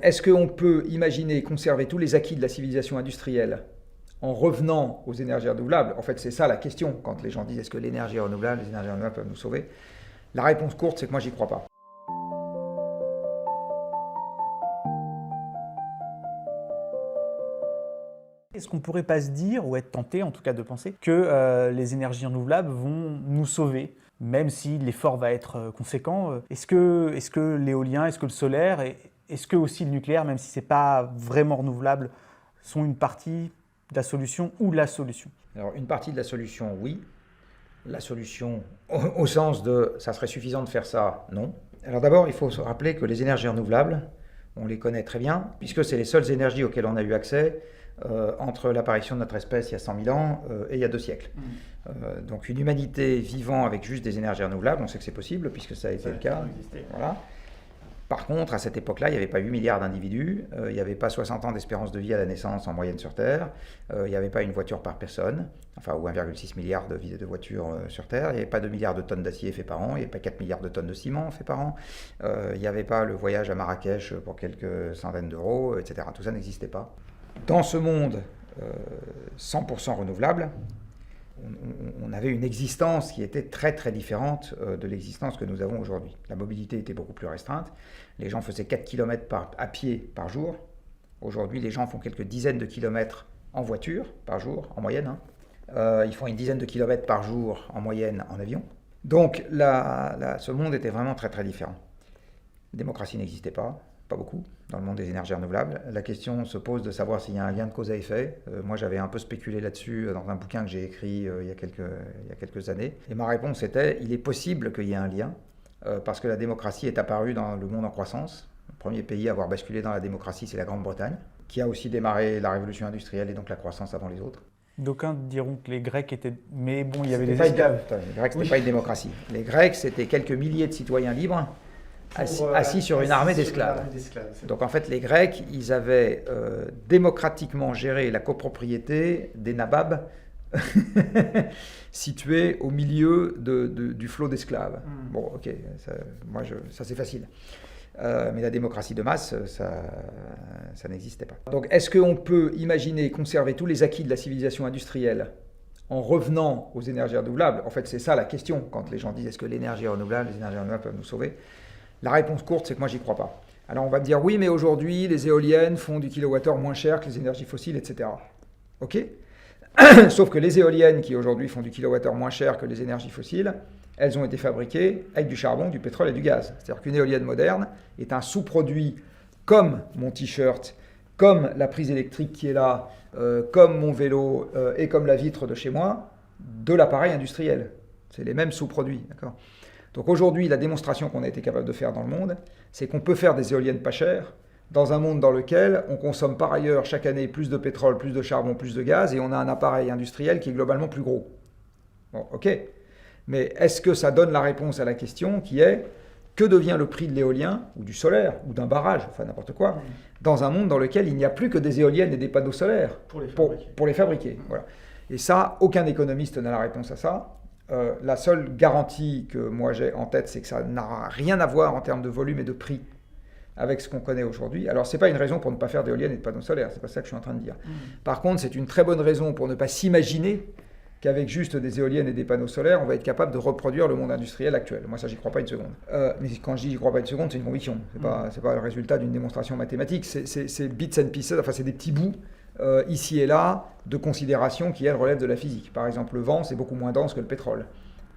Est-ce qu'on peut imaginer conserver tous les acquis de la civilisation industrielle en revenant aux énergies renouvelables? En fait, c'est ça la question quand les gens disent est-ce que les énergies renouvelables peuvent nous sauver? La réponse courte, c'est que moi, j'y crois pas. Est-ce qu'on ne pourrait pas se dire, ou être tenté en tout cas de penser, que les énergies renouvelables vont nous sauver, même si l'effort va être conséquent? Est-ce que l'éolien, est-ce que le solaire, est-ce que aussi le nucléaire, même si ce n'est pas vraiment renouvelable, sont une partie de la solution ou la solution? Alors, une partie de la solution, oui. La solution, au sens de ça serait suffisant de faire ça, non. Alors d'abord, il faut se rappeler que les énergies renouvelables, on les connaît très bien, puisque c'est les seules énergies auxquelles on a eu accès entre l'apparition de notre espèce il y a 100 000 ans et il y a 2 siècles. Donc une humanité vivant avec juste des énergies renouvelables, on sait que c'est possible, puisque ça a été le cas. Voilà. Par contre, à cette époque-là, il n'y avait pas 8 milliards d'individus, il n'y avait pas 60 ans d'espérance de vie à la naissance en moyenne sur Terre, il n'y avait pas une voiture par personne, enfin, ou 1,6 milliard de voitures sur Terre, il n'y avait pas 2 milliards de tonnes d'acier fait par an, il n'y avait pas 4 milliards de tonnes de ciment fait par an, il n'y avait pas le voyage à Marrakech pour quelques centaines d'euros, etc. Tout ça n'existait pas. Dans ce monde 100% renouvelable, on avait une existence qui était très très différente de l'existence que nous avons aujourd'hui. La mobilité était beaucoup plus restreinte. Les gens faisaient 4 km à pied par jour. Aujourd'hui, les gens font quelques dizaines de kilomètres en voiture par jour, en moyenne. Ils font une dizaine de kilomètres par jour en moyenne en avion. Donc ce monde était vraiment très très différent. La démocratie n'existait pas beaucoup, dans le monde des énergies renouvelables. La question se pose de savoir s'il y a un lien de cause à effet. Moi, j'avais un peu spéculé là-dessus dans un bouquin que j'ai écrit il y a quelques années. Et ma réponse était, il est possible qu'il y ait un lien, parce que la démocratie est apparue dans le monde en croissance. Le premier pays à avoir basculé dans la démocratie, c'est la Grande-Bretagne, qui a aussi démarré la révolution industrielle et donc la croissance avant les autres. D'aucuns diront que les Grecs étaient... Mais bon, il y avait des esclaves. Les Grecs, c'était pas une démocratie. Les Grecs, c'était quelques milliers de citoyens libres assis sur une armée d'esclaves. Donc en fait, les Grecs, ils avaient démocratiquement géré la copropriété des nababs situés au milieu du flot d'esclaves. Bon, ok, ça c'est facile. Mais la démocratie de masse, ça n'existait pas. Donc est-ce qu'on peut imaginer conserver tous les acquis de la civilisation industrielle en revenant aux énergies renouvelables? En fait, c'est ça la question quand les gens disent est-ce que les énergies renouvelables peuvent nous sauver? La réponse courte, c'est que moi, j'y crois pas. Alors, on va me dire, oui, mais aujourd'hui, les éoliennes font du kilowattheure moins cher que les énergies fossiles, etc. OK. Sauf que les éoliennes qui, aujourd'hui, font du kilowattheure moins cher que les énergies fossiles, elles ont été fabriquées avec du charbon, du pétrole et du gaz. C'est-à-dire qu'une éolienne moderne est un sous-produit comme mon t-shirt, comme la prise électrique qui est là, comme mon vélo et comme la vitre de chez moi, de l'appareil industriel. C'est les mêmes sous-produits, d'accord ? Donc aujourd'hui, la démonstration qu'on a été capable de faire dans le monde, c'est qu'on peut faire des éoliennes pas chères dans un monde dans lequel on consomme par ailleurs chaque année plus de pétrole, plus de charbon, plus de gaz, et on a un appareil industriel qui est globalement plus gros. Bon, ok. Mais est-ce que ça donne la réponse à la question qui est que devient le prix de l'éolien, ou du solaire, ou d'un barrage, enfin n'importe quoi, dans un monde dans lequel il n'y a plus que des éoliennes et des panneaux solaires pour les fabriquer. Voilà. Et ça, aucun économiste n'a la réponse à ça. La seule garantie que moi j'ai en tête, c'est que ça n'a rien à voir en termes de volume et de prix avec ce qu'on connaît aujourd'hui. Alors, ce n'est pas une raison pour ne pas faire d'éoliennes et de panneaux solaires, c'est pas ça que je suis en train de dire. Par contre, c'est une très bonne raison pour ne pas s'imaginer qu'avec juste des éoliennes et des panneaux solaires, on va être capable de reproduire le monde industriel actuel. Moi, ça, j'y crois pas une seconde. Mais quand je dis j'y crois pas une seconde, c'est une conviction. C'est pas le résultat d'une démonstration mathématique. C'est bits and pieces, enfin, c'est des petits bouts ici et là, de considérations qui, elles, relèvent de la physique. Par exemple, le vent, c'est beaucoup moins dense que le pétrole.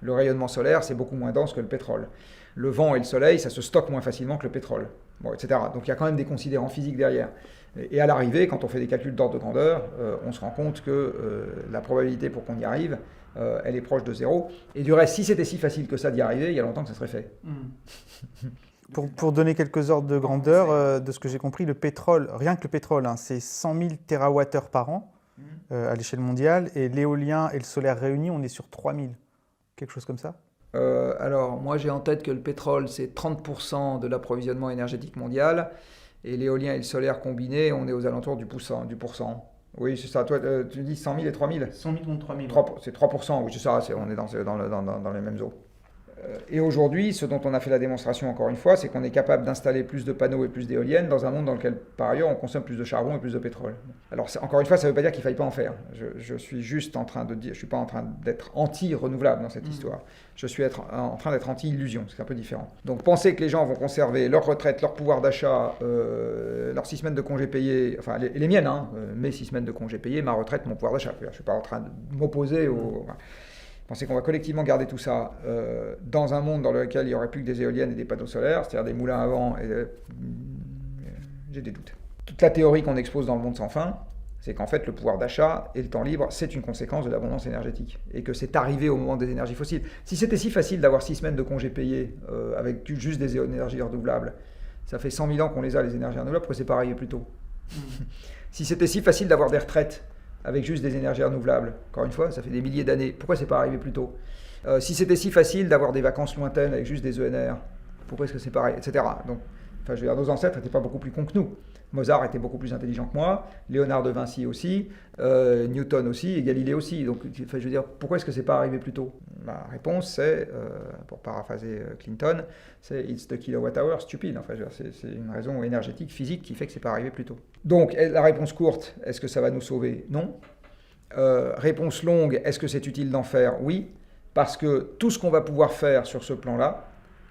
Le rayonnement solaire, c'est beaucoup moins dense que le pétrole. Le vent et le soleil, ça se stocke moins facilement que le pétrole, bon, etc. Donc il y a quand même des considérants physiques derrière. Et à l'arrivée, quand on fait des calculs d'ordre de grandeur, on se rend compte que la probabilité pour qu'on y arrive, elle est proche de zéro. Et du reste, si c'était si facile que ça d'y arriver, il y a longtemps que ça serait fait. Pour donner quelques ordres de grandeur, de ce que j'ai compris, le pétrole, rien que le pétrole, c'est 100 000 TWh par an à l'échelle mondiale, et l'éolien et le solaire réunis, on est sur 3 000, quelque chose comme ça. Alors, moi j'ai en tête que le pétrole, c'est 30% de l'approvisionnement énergétique mondial, et l'éolien et le solaire combinés, on est aux alentours du pourcent. Oui, c'est ça. Toi, tu dis 100 000 et 3 000 100 000 contre 3 000. C'est 3%, oui, c'est ça, on est dans les mêmes eaux. Et aujourd'hui, ce dont on a fait la démonstration encore une fois, c'est qu'on est capable d'installer plus de panneaux et plus d'éoliennes dans un monde dans lequel, par ailleurs, on consomme plus de charbon et plus de pétrole. Alors, encore une fois, ça ne veut pas dire qu'il ne faille pas en faire. Je suis juste en train de dire, je ne suis pas en train d'être anti-renouvelable dans cette histoire. Je suis en train d'être anti-illusion, c'est un peu différent. Donc, penser que les gens vont conserver leur retraite, leur pouvoir d'achat, leurs 6 semaines de congés payés, enfin, les miennes, hein, mes 6 semaines de congés payés, ma retraite, mon pouvoir d'achat. Je ne suis pas en train de m'opposer au... Pensez qu'on va collectivement garder tout ça dans un monde dans lequel il n'y aurait plus que des éoliennes et des panneaux solaires, c'est-à-dire des moulins à vent, j'ai des doutes. Toute la théorie qu'on expose dans le monde sans fin, c'est qu'en fait le pouvoir d'achat et le temps libre, c'est une conséquence de l'abondance énergétique, et que c'est arrivé au moment des énergies fossiles. Si c'était si facile d'avoir 6 semaines de congés payés avec juste des énergies renouvelables, ça fait 100 000 ans qu'on les a, les énergies renouvelables, pourquoi c'est pas arrivé plus tôt? Si c'était si facile d'avoir des retraites avec juste des énergies renouvelables, encore une fois, ça fait des milliers d'années, pourquoi c'est pas arrivé plus tôt? Si c'était si facile d'avoir des vacances lointaines avec juste des ENR, pourquoi est-ce que c'est pareil, etc. Donc, enfin, je veux dire, nos ancêtres n'étaient pas beaucoup plus cons que nous. Mozart était beaucoup plus intelligent que moi, Léonard de Vinci aussi, Newton aussi, et Galilée aussi. Donc, enfin, je veux dire, pourquoi est-ce que c'est pas arrivé plus tôt? Ma réponse, c'est, pour paraphraser Clinton, c'est « it's the kilowatt-hour stupide ». Enfin, c'est une raison énergétique, physique, qui fait que c'est pas arrivé plus tôt. Donc, la réponse courte, est-ce que ça va nous sauver? Non. Réponse longue, est-ce que c'est utile d'en faire? Oui, parce que tout ce qu'on va pouvoir faire sur ce plan-là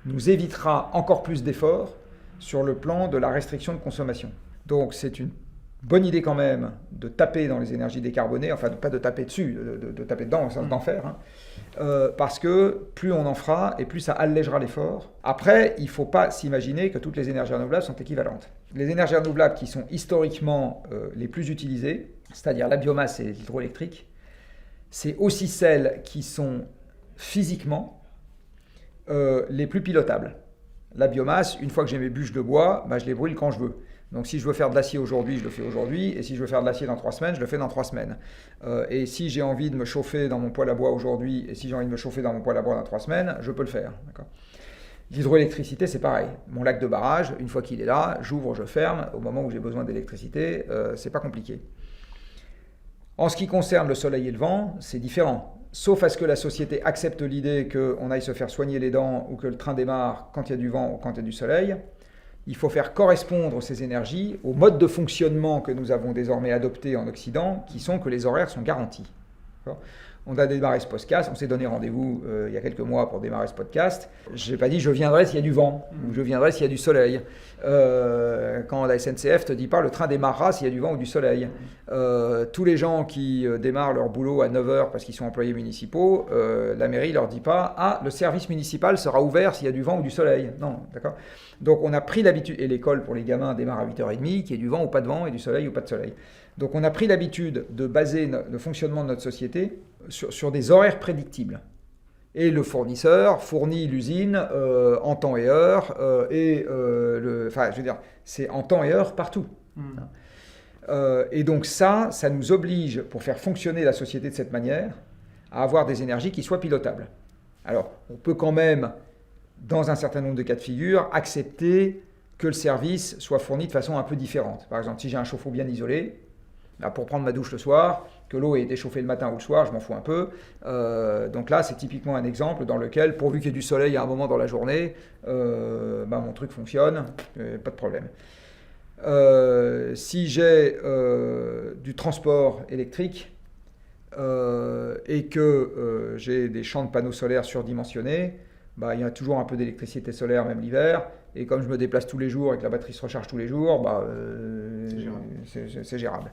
nous évitera encore plus d'efforts sur le plan de la restriction de consommation. Donc c'est une bonne idée quand même de taper dans les énergies décarbonées, enfin pas de taper dessus, de taper dedans au sens d'en faire, hein, parce que plus on en fera et plus ça allègera l'effort. Après, il ne faut pas s'imaginer que toutes les énergies renouvelables sont équivalentes. Les énergies renouvelables qui sont historiquement les plus utilisées, c'est-à-dire la biomasse et l'hydroélectrique, c'est aussi celles qui sont physiquement les plus pilotables. La biomasse, une fois que j'ai mes bûches de bois, je les brûle quand je veux. Donc si je veux faire de l'acier aujourd'hui, je le fais aujourd'hui, et si je veux faire de l'acier dans 3 semaines, je le fais dans 3 semaines. Et si j'ai envie de me chauffer dans mon poêle à bois aujourd'hui, et si j'ai envie de me chauffer dans mon poêle à bois dans 3 semaines, je peux le faire. D'accord ? L'hydroélectricité, c'est pareil. Mon lac de barrage, une fois qu'il est là, j'ouvre, je ferme. Au moment où j'ai besoin d'électricité, c'est pas compliqué. En ce qui concerne le soleil et le vent, c'est différent. Sauf à ce que la société accepte l'idée qu'on aille se faire soigner les dents ou que le train démarre quand il y a du vent ou quand il y a du soleil, il faut faire correspondre ces énergies au mode de fonctionnement que nous avons désormais adopté en Occident, qui sont que les horaires sont garantis. On a démarré ce podcast, on s'est donné rendez-vous il y a quelques mois pour démarrer ce podcast. Je n'ai pas dit je viendrai s'il y a du vent ou je viendrai s'il y a du soleil. Quand la SNCF te dit pas le train démarrera s'il y a du vent ou du soleil. Tous les gens qui démarrent leur boulot à 9h parce qu'ils sont employés municipaux, la mairie leur dit pas le service municipal sera ouvert s'il y a du vent ou du soleil. Non, d'accord. Donc on a pris l'habitude, et l'école pour les gamins démarre à 8h30, qu'il y ait du vent ou pas de vent et du soleil ou pas de soleil. Donc on a pris l'habitude de baser le fonctionnement de notre société sur des horaires prédictibles. Et le fournisseur fournit l'usine en temps et heure, enfin je veux dire, c'est en temps et heure partout. Et donc ça nous oblige, pour faire fonctionner la société de cette manière, à avoir des énergies qui soient pilotables. Alors on peut quand même, dans un certain nombre de cas de figure, accepter que le service soit fourni de façon un peu différente. Par exemple, si j'ai un chauffe-eau bien isolé, pour prendre ma douche le soir, que l'eau ait été chauffée le matin ou le soir, je m'en fous un peu. Donc là, c'est typiquement un exemple dans lequel, pourvu qu'il y ait du soleil à un moment dans la journée, mon truc fonctionne, pas de problème. Si j'ai du transport électrique et que j'ai des champs de panneaux solaires surdimensionnés, il y a toujours un peu d'électricité solaire, même l'hiver. Et comme je me déplace tous les jours et que la batterie se recharge tous les jours, c'est gérable.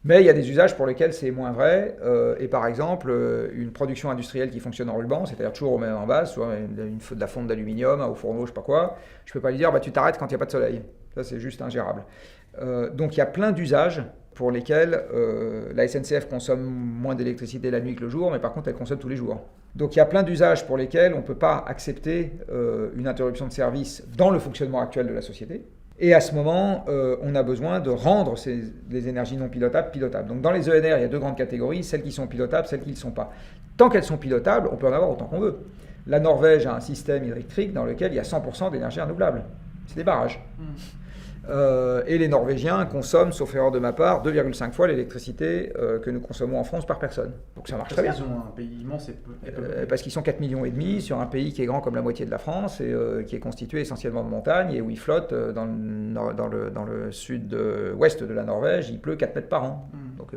Mais il y a des usages pour lesquels c'est moins vrai. Et par exemple, une production industrielle qui fonctionne en ruban, c'est-à-dire toujours au même en base, soit de la fonte d'aluminium, au fourneau, je sais pas quoi, je ne peux pas lui dire tu t'arrêtes quand il n'y a pas de soleil. Ça, c'est juste ingérable. Donc il y a plein d'usages pour lesquels la SNCF consomme moins d'électricité la nuit que le jour, mais par contre elle consomme tous les jours. Donc il y a plein d'usages pour lesquels on ne peut pas accepter une interruption de service dans le fonctionnement actuel de la société. Et à ce moment, on a besoin de rendre les énergies non pilotables pilotables. Donc dans les ENR, il y a 2 grandes catégories, celles qui sont pilotables, celles qui ne le sont pas. Tant qu'elles sont pilotables, on peut en avoir autant qu'on veut. La Norvège a un système électrique dans lequel il y a 100% d'énergie renouvelable. C'est des barrages. Et les Norvégiens consomment, sauf erreur de ma part, 2,5 fois l'électricité que nous consommons en France par personne. Donc ça marche très bien. Parce qu'ils ont un pays immense et parce qu'ils sont 4,5 millions sur un pays qui est grand comme la moitié de la France et qui est constitué essentiellement de montagnes et où il flotte dans le sud-ouest de la Norvège, il pleut 4 mètres par an. Donc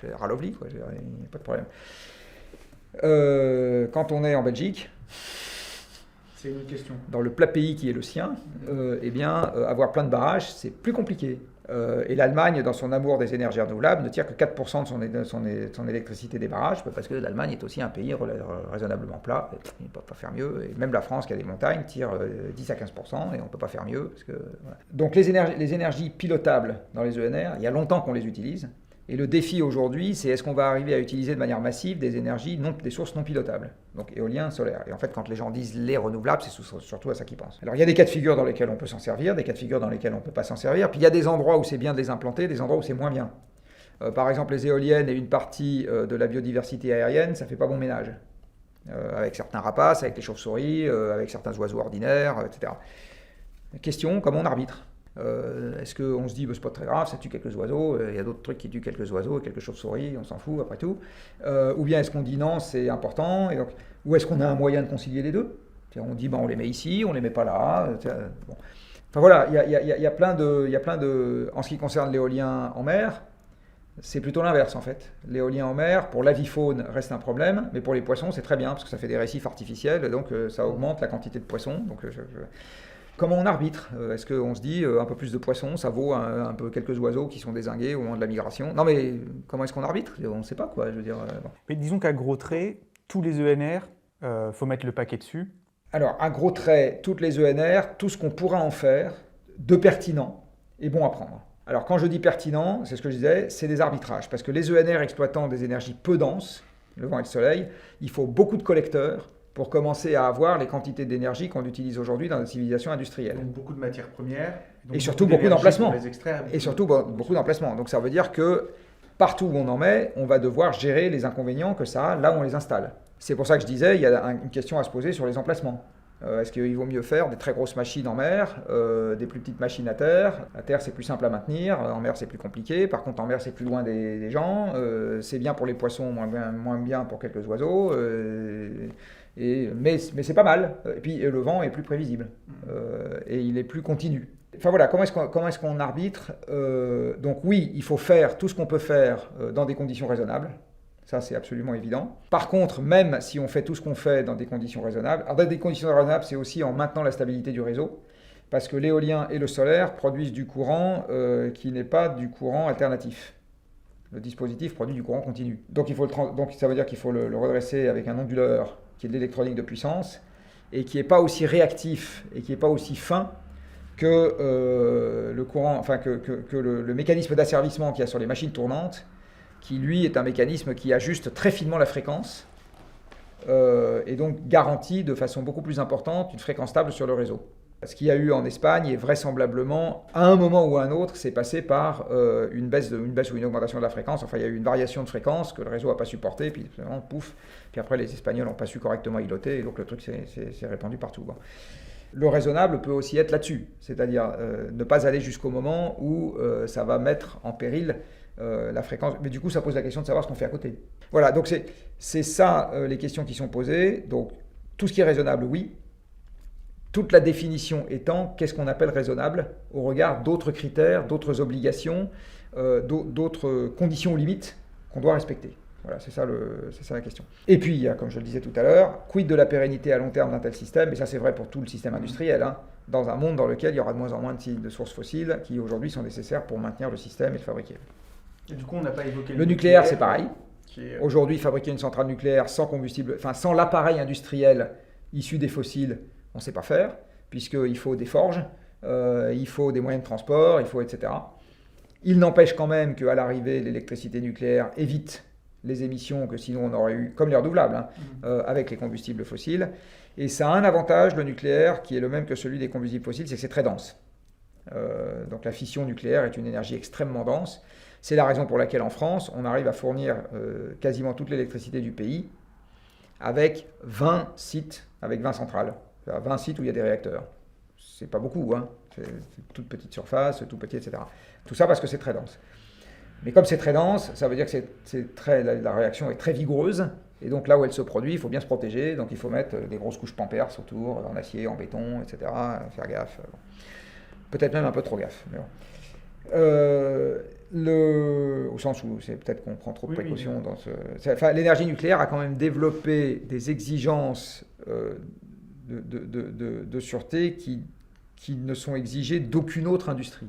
c'est ralovli, quoi, il n'y a pas de problème. Quand on est en Belgique, c'est une autre question. Dans le plat pays qui est le sien, avoir plein de barrages, c'est plus compliqué. Et l'Allemagne, dans son amour des énergies renouvelables, ne tire que 4% de son électricité des barrages, parce que l'Allemagne est aussi un pays raisonnablement plat, il ne peut pas faire mieux. Et même la France, qui a des montagnes, tire 10 à 15%, et on ne peut pas faire mieux. Parce que, voilà. Donc les énergies pilotables dans les ENR, il y a longtemps qu'on les utilise. Et le défi aujourd'hui, c'est est-ce qu'on va arriver à utiliser de manière massive des sources non pilotables, donc éolien, solaire. Et en fait, quand les gens disent les renouvelables, c'est surtout à ça qu'ils pensent. Alors il y a des cas de figure dans lesquels on peut s'en servir, des cas de figure dans lesquels on ne peut pas s'en servir, puis il y a des endroits où c'est bien de les implanter, des endroits où c'est moins bien. Par exemple, les éoliennes et une partie de la biodiversité aérienne, ça ne fait pas bon ménage. Avec certains rapaces, avec les chauves-souris, avec certains oiseaux ordinaires, etc. Question, comment on arbitre ? Est-ce qu'on se dit, c'est pas très grave, ça tue quelques oiseaux, il y a d'autres trucs qui tuent quelques oiseaux, quelques chauves-souris, on s'en fout après tout. Ou bien est-ce qu'on dit non, c'est important, et donc, ou est-ce qu'on a un moyen de concilier les deux ? On dit, on les met ici, on les met pas là. Bon. Enfin voilà, il y a plein de... En ce qui concerne l'éolien en mer, c'est plutôt l'inverse en fait. L'éolien en mer, pour l'avifaune, reste un problème, mais pour les poissons, c'est très bien, parce que ça fait des récifs artificiels, donc ça augmente la quantité de poissons. Donc, comment on arbitre ? Est-ce qu'on se dit un peu plus de poissons, ça vaut un peu quelques oiseaux qui sont dézingués au moment de la migration ? Non mais comment est-ce qu'on arbitre ? On ne sait pas quoi, je veux dire. Bon. Mais disons qu'à gros traits, tous les ENR, faut mettre le paquet dessus. Alors à gros traits, toutes les ENR, tout ce qu'on pourra en faire de pertinent est bon à prendre. Alors quand je dis pertinent, c'est ce que je disais, c'est des arbitrages. Parce que les ENR exploitant des énergies peu denses, le vent et le soleil, il faut beaucoup de collecteurs pour commencer à avoir les quantités d'énergie qu'on utilise aujourd'hui dans notre civilisation industrielle. Donc beaucoup de matières premières. Et surtout beaucoup d'emplacements. Et surtout beaucoup d'emplacements. Donc ça veut dire que partout où on en met, on va devoir gérer les inconvénients que ça a là où on les installe. C'est pour ça que je disais, il y a une question à se poser sur les emplacements. Est-ce qu'il vaut mieux faire des très grosses machines en mer, des plus petites machines à terre ? À terre, c'est plus simple à maintenir, en mer, c'est plus compliqué. Par contre, en mer, c'est plus loin des gens. C'est bien pour les poissons, moins bien pour quelques oiseaux. Mais c'est pas mal. Et puis le vent est plus prévisible et il est plus continu. Enfin voilà, comment est-ce qu'on arbitre ? Donc oui, il faut faire tout ce qu'on peut faire dans des conditions raisonnables. Ça, c'est absolument évident. Par contre, même si on fait tout ce qu'on fait dans des conditions raisonnables, alors dans des conditions raisonnables, c'est aussi en maintenant la stabilité du réseau, parce que l'éolien et le solaire produisent du courant qui n'est pas du courant alternatif. Le dispositif produit du courant continu. Donc ça veut dire qu'il faut le redresser avec un onduleur qui est de l'électronique de puissance, et qui n'est pas aussi réactif et qui n'est pas aussi fin que le courant, enfin que le mécanisme d'asservissement qu'il y a sur les machines tournantes, qui lui est un mécanisme qui ajuste très finement la fréquence et donc garantit de façon beaucoup plus importante une fréquence stable sur le réseau. Ce qu'il y a eu en Espagne est vraisemblablement, à un moment ou à un autre, c'est passé par une baisse ou une augmentation de la fréquence. Enfin, il y a eu une variation de fréquence que le réseau n'a pas supporté, puis vraiment, pouf. Puis après, les Espagnols n'ont pas su correctement îloter, et donc le truc s'est répandu partout. Bon. Le raisonnable peut aussi être là-dessus, c'est-à-dire ne pas aller jusqu'au moment où ça va mettre en péril la fréquence. Mais du coup, ça pose la question de savoir ce qu'on fait à côté. Voilà, donc c'est ça les questions qui sont posées. Donc, tout ce qui est raisonnable, oui. Toute la définition étant qu'est-ce qu'on appelle raisonnable au regard d'autres critères, d'autres obligations, d'autres conditions ou limites qu'on doit respecter. Voilà, c'est ça la question. Et puis, il y a, comme je le disais tout à l'heure, quid de la pérennité à long terme d'un tel système, et ça c'est vrai pour tout le système industriel, dans un monde dans lequel il y aura de moins en moins de sources fossiles qui aujourd'hui sont nécessaires pour maintenir le système et le fabriquer. Et du coup, on n'a pas évoqué le nucléaire, c'est pareil. Aujourd'hui, fabriquer une centrale nucléaire sans combustible, enfin sans l'appareil industriel issu des fossiles, on ne sait pas faire, puisqu'il faut des forges, il faut des moyens de transport, etc. Il n'empêche quand même qu'à l'arrivée, l'électricité nucléaire évite les émissions que sinon on aurait eu, comme les renouvelables, avec les combustibles fossiles. Et ça a un avantage, le nucléaire, qui est le même que celui des combustibles fossiles, c'est que c'est très dense. Donc la fission nucléaire est une énergie extrêmement dense. C'est la raison pour laquelle en France, on arrive à fournir quasiment toute l'électricité du pays avec 20 sites, avec 20 centrales. 20 sites où il y a des réacteurs. C'est pas beaucoup, C'est toute petite surface, tout petit, etc. Tout ça parce que c'est très dense. Mais comme c'est très dense, ça veut dire que la réaction est très vigoureuse. Et donc là où elle se produit, il faut bien se protéger. Donc il faut mettre des grosses couches pampers autour, en acier, en béton, etc. Faire gaffe. Bon. Peut-être même un peu trop gaffe. Mais bon. Au sens où c'est peut-être qu'on prend trop de précautions. Dans l'énergie nucléaire a quand même développé des exigences de sûreté qui ne sont exigées d'aucune autre industrie.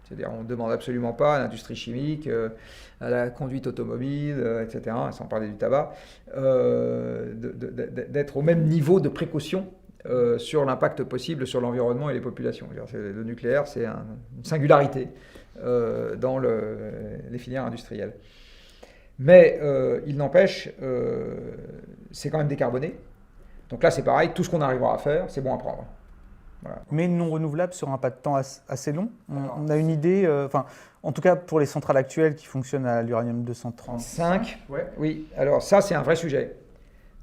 C'est-à-dire on ne demande absolument pas à l'industrie chimique, à la conduite automobile, etc., sans parler du tabac, d'être au même niveau de précaution sur l'impact possible sur l'environnement et les populations. Le nucléaire, c'est une singularité dans les filières industrielles. Mais il n'empêche, c'est quand même décarboné. Donc là, c'est pareil, tout ce qu'on arrivera à faire, c'est bon à prendre. Voilà. Mais non renouvelable sur un pas de temps assez long. On a une idée, en tout cas pour les centrales actuelles qui fonctionnent à l'uranium 235. Ouais. Oui, alors ça c'est un vrai sujet.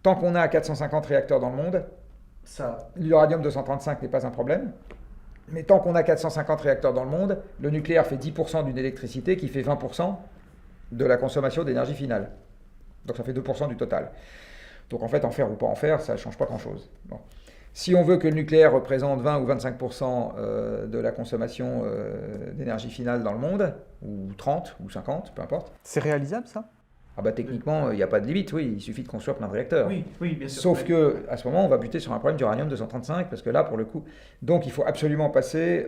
Tant qu'on a 450 réacteurs dans le monde, l'uranium 235 n'est pas un problème. Mais tant qu'on a 450 réacteurs dans le monde, le nucléaire fait 10% d'une électricité qui fait 20% de la consommation d'énergie finale. Donc ça fait 2% du total. Donc en fait, en faire ou pas en faire, ça ne change pas grand-chose. Bon. Si on veut que le nucléaire représente 20 ou 25% de la consommation d'énergie finale dans le monde, ou 30 ou 50, peu importe. C'est réalisable ça ? Ah bah techniquement, il n'y a pas de limite, oui, il suffit de construire plein de réacteurs. Oui, bien sûr. Sauf qu'à ce moment, on va buter sur un problème d'uranium 235, parce que là, pour le coup... Donc il faut absolument passer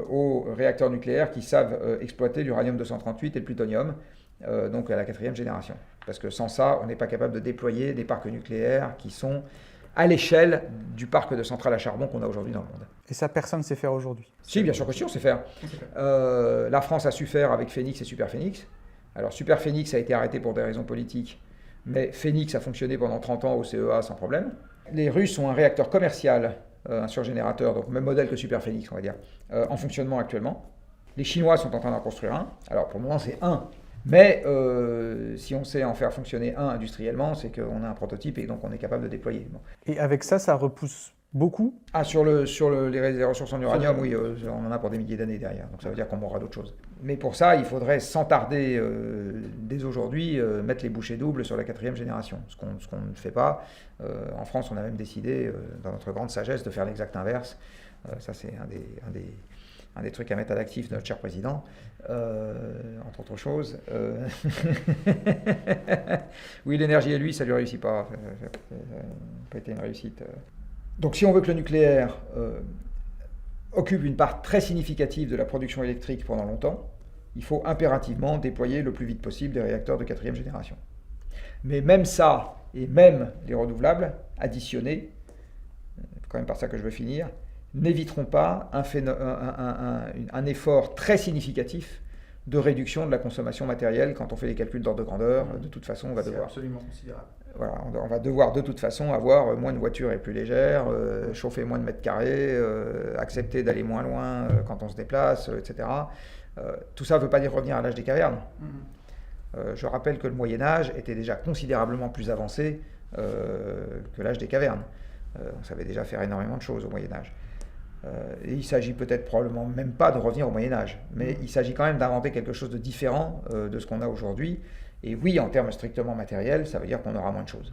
aux réacteurs nucléaires qui savent exploiter l'uranium 238 et le plutonium, donc à la 4e génération. Parce que sans ça, on n'est pas capable de déployer des parcs nucléaires qui sont à l'échelle du parc de centrales à charbon qu'on a aujourd'hui dans le monde. Et ça, personne ne sait faire aujourd'hui? Si, bien sûr que si, on sait faire. La France a su faire avec Phénix et Super Phénix. Alors Super Phénix a été arrêté pour des raisons politiques, mais Phénix a fonctionné pendant 30 ans au CEA sans problème. Les Russes ont un réacteur commercial, un surgénérateur, donc même modèle que Super Phénix, on va dire, en fonctionnement actuellement. Les Chinois sont en train d'en construire un. Alors pour le moment, c'est un. Mais si on sait en faire fonctionner un industriellement, c'est qu'on a un prototype et donc on est capable de déployer. Bon. Et avec ça, ça repousse beaucoup? Ah, sur les ressources en uranium, oui, on en a pour des milliers d'années derrière. Donc ça veut dire qu'on mourra d'autres choses. Mais pour ça, il faudrait sans tarder, dès aujourd'hui, mettre les bouchées doubles sur la 4e génération. Ce qu'on ne fait pas. En France, on a même décidé, dans notre grande sagesse, de faire l'exact inverse. Ça, c'est un des trucs à mettre à l'actif de notre cher président, entre autres choses. Oui, l'énergie et lui, ça ne lui réussit pas. Ça n'a pas été une réussite. Donc si on veut que le nucléaire occupe une part très significative de la production électrique pendant longtemps, il faut impérativement déployer le plus vite possible des réacteurs de 4e génération. Mais même ça, et même les renouvelables, additionnés, c'est quand même par ça que je veux finir, n'éviteront pas un effort très significatif de réduction de la consommation matérielle quand on fait les calculs d'ordre de grandeur. De toute façon, on va devoir... C'est absolument considérable. Voilà, on va devoir de toute façon avoir moins de voitures et plus légères, chauffer moins de mètres carrés, accepter d'aller moins loin quand on se déplace, etc. Tout ça ne veut pas dire revenir à l'âge des cavernes. Je rappelle que le Moyen-Âge était déjà considérablement plus avancé que l'âge des cavernes. On savait déjà faire énormément de choses au Moyen-Âge. Et il s'agit peut-être probablement même pas de revenir au Moyen-Âge, mais il s'agit quand même d'inventer quelque chose de différent de ce qu'on a aujourd'hui. Et oui, en termes strictement matériels, ça veut dire qu'on aura moins de choses.